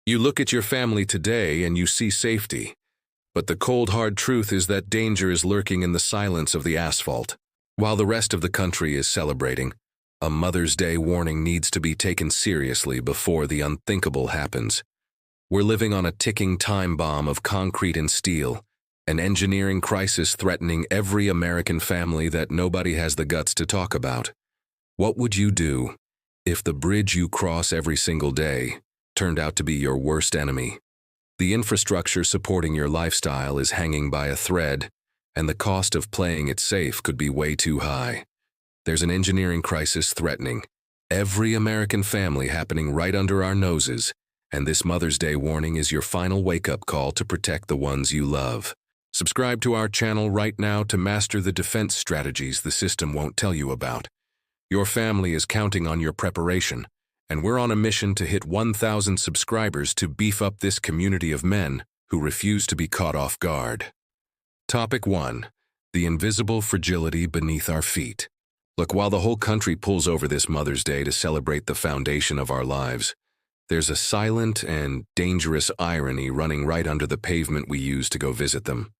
You look at your family today and you see safety, but the cold hard truth is that danger is lurking in the silence of the asphalt. While the rest of the country is celebrating, a Mother's Day warning needs to be taken seriously before the unthinkable happens. We're living on a ticking time bomb of concrete and steel, an engineering crisis threatening every American family that nobody has the guts to talk about. What would you do if the bridge you cross every single day turned out to be your worst enemy? The infrastructure supporting your lifestyle is hanging by a thread, and the cost of playing it safe could be way too high. There's an engineering crisis threatening every American family happening right under our noses, and this Mother's Day warning is your final wake-up call to protect the ones you love. Subscribe to our channel right now to master the defense strategies the system won't tell you about. Your family is counting on your preparation, and we're on a mission to hit 1,000 subscribers to beef up this community of men who refuse to be caught off guard. Topic 1. The invisible fragility beneath our feet. Look, while the whole country pulls over this Mother's Day to celebrate the foundation of our lives, there's a silent and dangerous irony running right under the pavement we use to go visit them.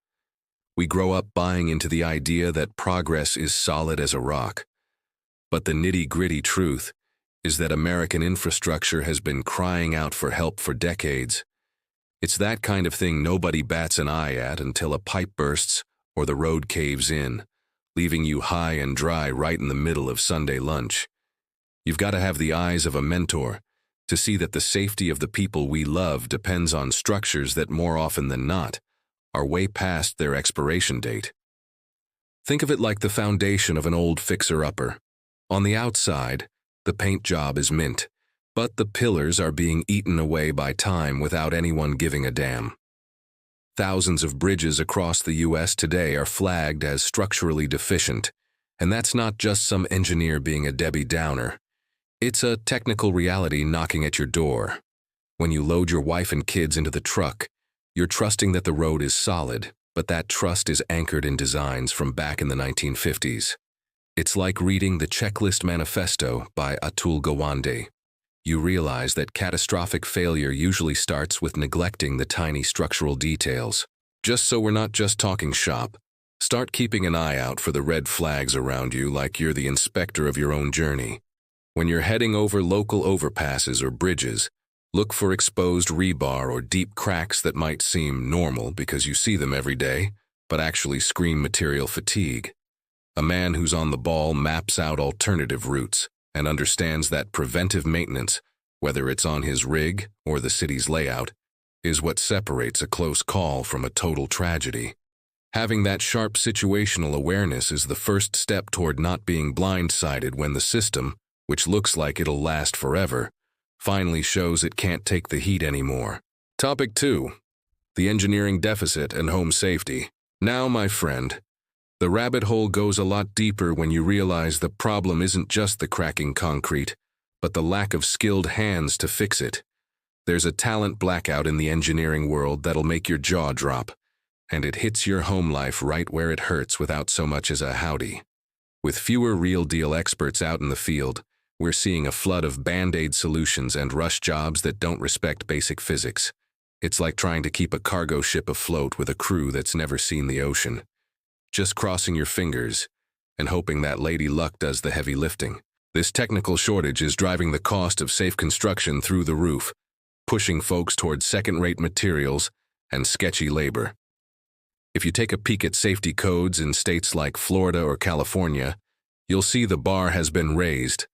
We grow up buying into the idea that progress is solid as a rock. But the nitty-gritty truth is that American infrastructure has been crying out for help for decades. It's that kind of thing nobody bats an eye at until a pipe bursts or the road caves in, leaving you high and dry right in the middle of Sunday lunch. You've got to have the eyes of a mentor to see that the safety of the people we love depends on structures that more often than not are way past their expiration date. Think of it like the foundation of an old fixer-upper. On the outside, the paint job is mint, but the pillars are being eaten away by time without anyone giving a damn. Thousands of bridges across the U.S. today are flagged as structurally deficient, and that's not just some engineer being a Debbie Downer. It's a technical reality knocking at your door. When you load your wife and kids into the truck, you're trusting that the road is solid, but that trust is anchored in designs from back in the 1950s. It's like reading the Checklist Manifesto by Atul Gawande. You realize that catastrophic failure usually starts with neglecting the tiny structural details. Just so we're not just talking shop, start keeping an eye out for the red flags around you like you're the inspector of your own journey. When you're heading over local overpasses or bridges, look for exposed rebar or deep cracks that might seem normal because you see them every day, but actually scream material fatigue. A man who's on the ball maps out alternative routes and understands that preventive maintenance, whether it's on his rig or the city's layout, is what separates a close call from a total tragedy. Having that sharp situational awareness is the first step toward not being blindsided when the system, which looks like it'll last forever, finally shows it can't take the heat anymore. Topic 2. The engineering deficit and home safety. Now, my friend, the rabbit hole goes a lot deeper when you realize the problem isn't just the cracking concrete, but the lack of skilled hands to fix it. There's a talent blackout in the engineering world that'll make your jaw drop, and it hits your home life right where it hurts without so much as a howdy. With fewer real-deal experts out in the field, we're seeing a flood of band-aid solutions and rush jobs that don't respect basic physics. It's like trying to keep a cargo ship afloat with a crew that's never seen the ocean. Just crossing your fingers and hoping that Lady Luck does the heavy lifting. This technical shortage is driving the cost of safe construction through the roof, pushing folks towards second-rate materials and sketchy labor. If you take a peek at safety codes in states like Florida or California, you'll see the bar has been raised,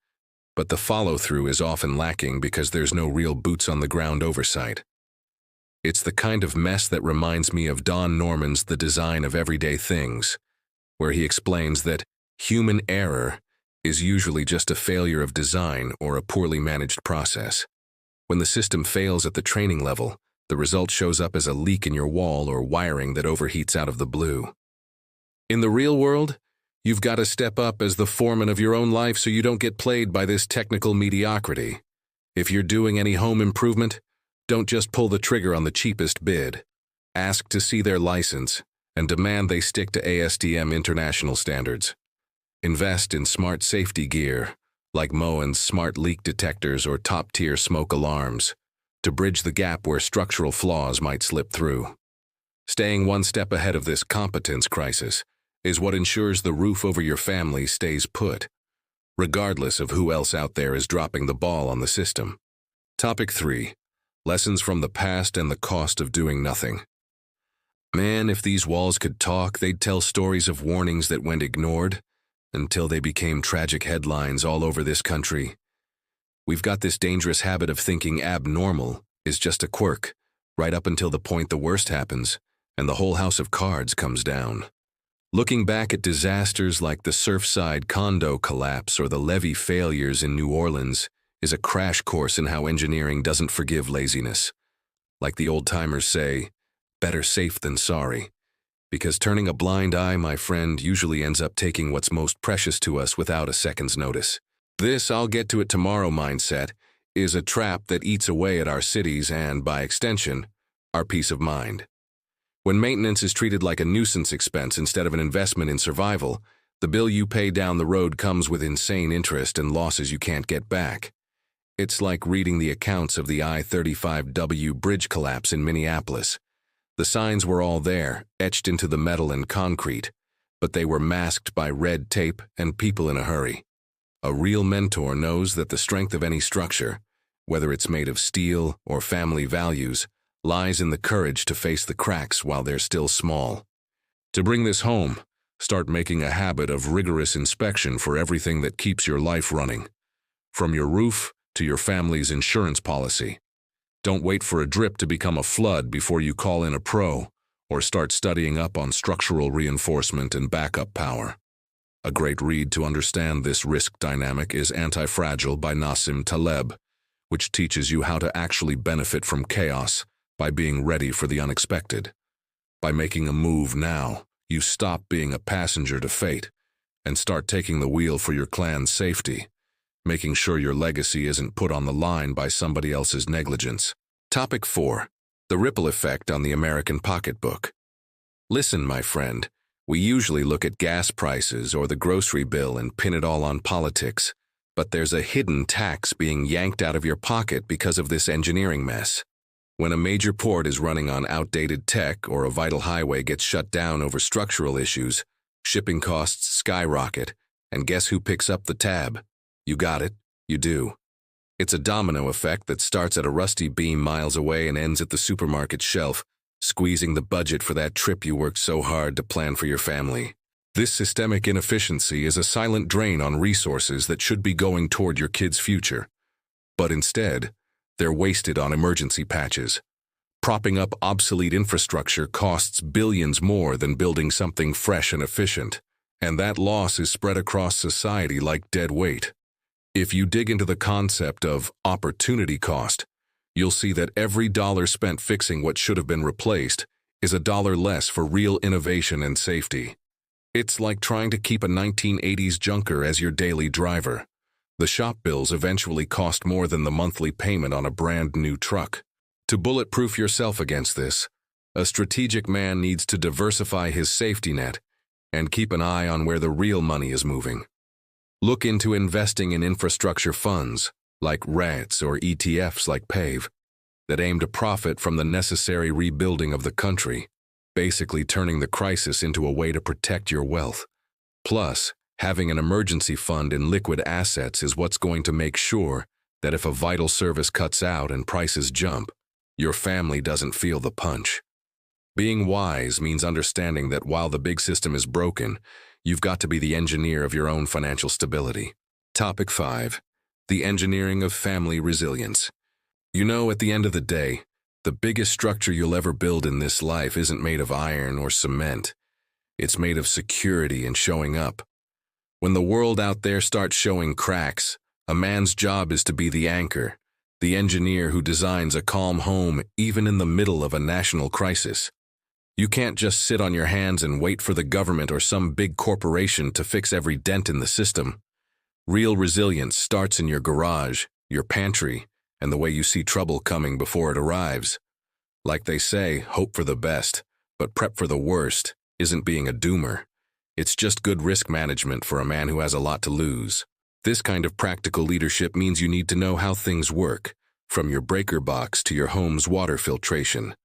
but the follow-through is often lacking because there's no real boots-on-the-ground oversight. It's the kind of mess that reminds me of Don Norman's The Design of Everyday Things, where he explains that human error is usually just a failure of design or a poorly managed process. When the system fails at the training level, the result shows up as a leak in your wall or wiring that overheats out of the blue. In the real world, you've got to step up as the foreman of your own life so you don't get played by this technical mediocrity. If you're doing any home improvement, don't just pull the trigger on the cheapest bid. Ask to see their license and demand they stick to ASTM international standards. Invest in smart safety gear, like Moen's smart leak detectors or top-tier smoke alarms. to bridge the gap where structural flaws might slip through. Staying one step ahead of this competence crisis is what ensures the roof over your family stays put, regardless of who else out there is dropping the ball on the system. Topic 3. Lessons from the past and the cost of doing nothing. Man, if these walls could talk, they'd tell stories of warnings that went ignored until they became tragic headlines all over this country. We've got this dangerous habit of thinking abnormal is just a quirk, right up until the point the worst happens and the whole house of cards comes down. Looking back at disasters like the Surfside condo collapse or the levee failures in New Orleans is a crash course in how engineering doesn't forgive laziness. Like the old-timers say, better safe than sorry. Because turning a blind eye, my friend, usually ends up taking what's most precious to us without a second's notice. This "I'll get to it tomorrow" mindset is a trap that eats away at our cities and, by extension, our peace of mind. When maintenance is treated like a nuisance expense instead of an investment in survival, the bill you pay down the road comes with insane interest and losses you can't get back. It's like reading the accounts of the I-35W bridge collapse in Minneapolis. The signs were all there, etched into the metal and concrete, but they were masked by red tape and people in a hurry. A real mentor knows that the strength of any structure, whether it's made of steel or family values, lies in the courage to face the cracks while they're still small. To bring this home, start making a habit of rigorous inspection for everything that keeps your life running, from your roof to your family's insurance policy. Don't wait for a drip to become a flood before you call in a pro or start studying up on structural reinforcement and backup power. A great read to understand this risk dynamic is Anti-Fragile by Nassim Taleb, which teaches you how to actually benefit from chaos by being ready for the unexpected. By making a move now, you stop being a passenger to fate and start taking the wheel for your clan's safety, making sure your legacy isn't put on the line by somebody else's negligence. Topic 4. The ripple effect on the American pocketbook. Listen, my friend, we usually look at gas prices or the grocery bill and pin it all on politics, but there's a hidden tax being yanked out of your pocket because of this engineering mess. When a major port is running on outdated tech or a vital highway gets shut down over structural issues, shipping costs skyrocket, and guess who picks up the tab? You got it, you do. It's a domino effect that starts at a rusty beam miles away and ends at the supermarket shelf, squeezing the budget for that trip you worked so hard to plan for your family. This systemic inefficiency is a silent drain on resources that should be going toward your kids' future. But instead, they're wasted on emergency patches. Propping up obsolete infrastructure costs billions more than building something fresh and efficient, and that loss is spread across society like dead weight. If you dig into the concept of opportunity cost, you'll see that every dollar spent fixing what should have been replaced is a dollar less for real innovation and safety. It's like trying to keep a 1980s junker as your daily driver. The shop bills eventually cost more than the monthly payment on a brand new truck. To bulletproof yourself against this, a strategic man needs to diversify his safety net and keep an eye on where the real money is moving. Look into investing in infrastructure funds, like REITs or ETFs like PAVE, that aim to profit from the necessary rebuilding of the country, basically turning the crisis into a way to protect your wealth. Plus, having an emergency fund in liquid assets is what's going to make sure that if a vital service cuts out and prices jump, your family doesn't feel the punch. Being wise means understanding that while the big system is broken, you've got to be the engineer of your own financial stability. Topic 5. The engineering of family resilience. You know, at the end of the day, the biggest structure you'll ever build in this life isn't made of iron or cement. It's made of security and showing up. When the world out there starts showing cracks, a man's job is to be the anchor, the engineer who designs a calm home even in the middle of a national crisis. You can't just sit on your hands and wait for the government or some big corporation to fix every dent in the system. Real resilience starts in your garage, your pantry, and the way you see trouble coming before it arrives. Like they say, hope for the best, but prep for the worst isn't being a doomer. It's just good risk management for a man who has a lot to lose. This kind of practical leadership means you need to know how things work, from your breaker box to your home's water filtration.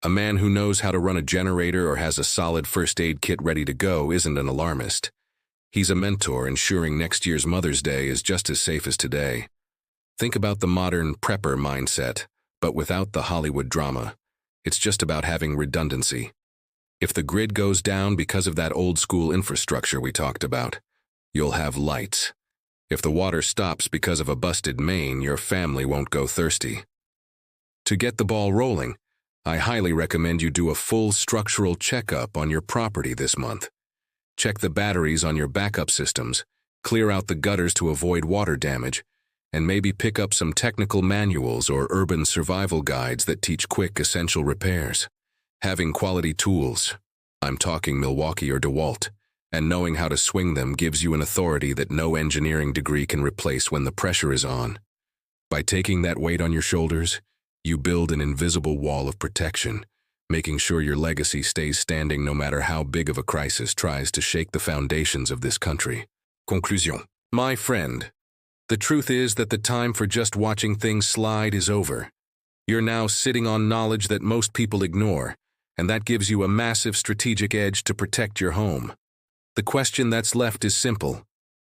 A man who knows how to run a generator or has a solid first aid kit ready to go isn't an alarmist. He's a mentor, ensuring next year's Mother's Day is just as safe as today. Think about the modern prepper mindset, but without the Hollywood drama. It's just about having redundancy. If the grid goes down because of that old-school infrastructure we talked about, you'll have lights. If the water stops because of a busted main, your family won't go thirsty. To get the ball rolling, I highly recommend you do a full structural checkup on your property this month. Check the batteries on your backup systems, clear out the gutters to avoid water damage, and maybe pick up some technical manuals or urban survival guides that teach quick, essential repairs. Having quality tools, I'm talking Milwaukee or DeWalt, and knowing how to swing them gives you an authority that no engineering degree can replace when the pressure is on. By taking that weight on your shoulders, you build an invisible wall of protection, making sure your legacy stays standing no matter how big of a crisis tries to shake the foundations of this country. Conclusion. My friend, the truth is that the time for just watching things slide is over. You're now sitting on knowledge that most people ignore, and that gives you a massive strategic edge to protect your home. The question that's left is simple.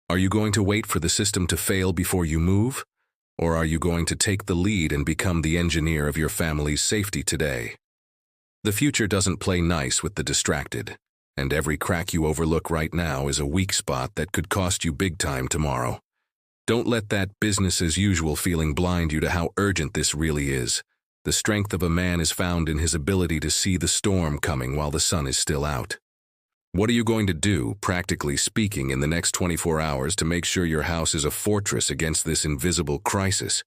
Are you going to wait for the system to fail before you move? Or are you going to take the lead and become the engineer of your family's safety today? The future doesn't play nice with the distracted, and every crack you overlook right now is a weak spot that could cost you big time tomorrow. Don't let that business-as-usual feeling blind you to how urgent this really is. The strength of a man is found in his ability to see the storm coming while the sun is still out. What are you going to do, practically speaking, in the next 24 hours to make sure your house is a fortress against this invisible crisis?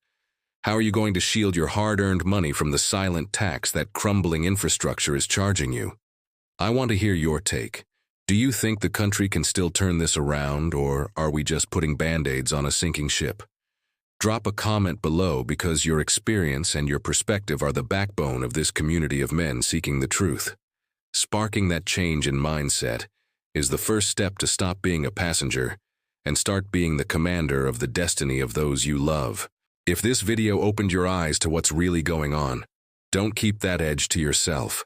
How are you going to shield your hard-earned money from the silent tax that crumbling infrastructure is charging you? I want to hear your take. Do you think the country can still turn this around, or are we just putting band-aids on a sinking ship? Drop a comment below, because your experience and your perspective are the backbone of this community of men seeking the truth. Sparking that change in mindset is the first step to stop being a passenger and start being the commander of the destiny of those you love. If this video opened your eyes to what's really going on, don't keep that edge to yourself.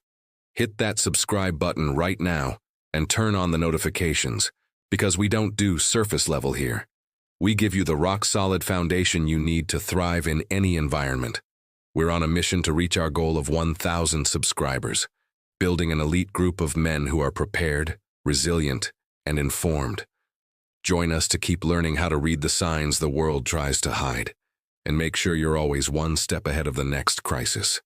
Hit that subscribe button right now and turn on the notifications, because we don't do surface level here. We give you the rock-solid foundation you need to thrive in any environment. We're on a mission to reach our goal of 1,000 subscribers, building an elite group of men who are prepared, resilient, and informed. Join us to keep learning how to read the signs the world tries to hide, and make sure you're always one step ahead of the next crisis.